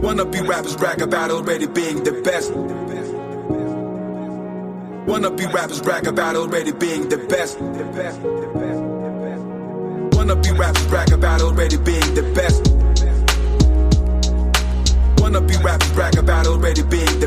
Wannabe rappers brag about already being the best. Wannabe rappers brag about already being the best. Wannabe rappers brag about already being the best. Wannabe rappers brag about already being the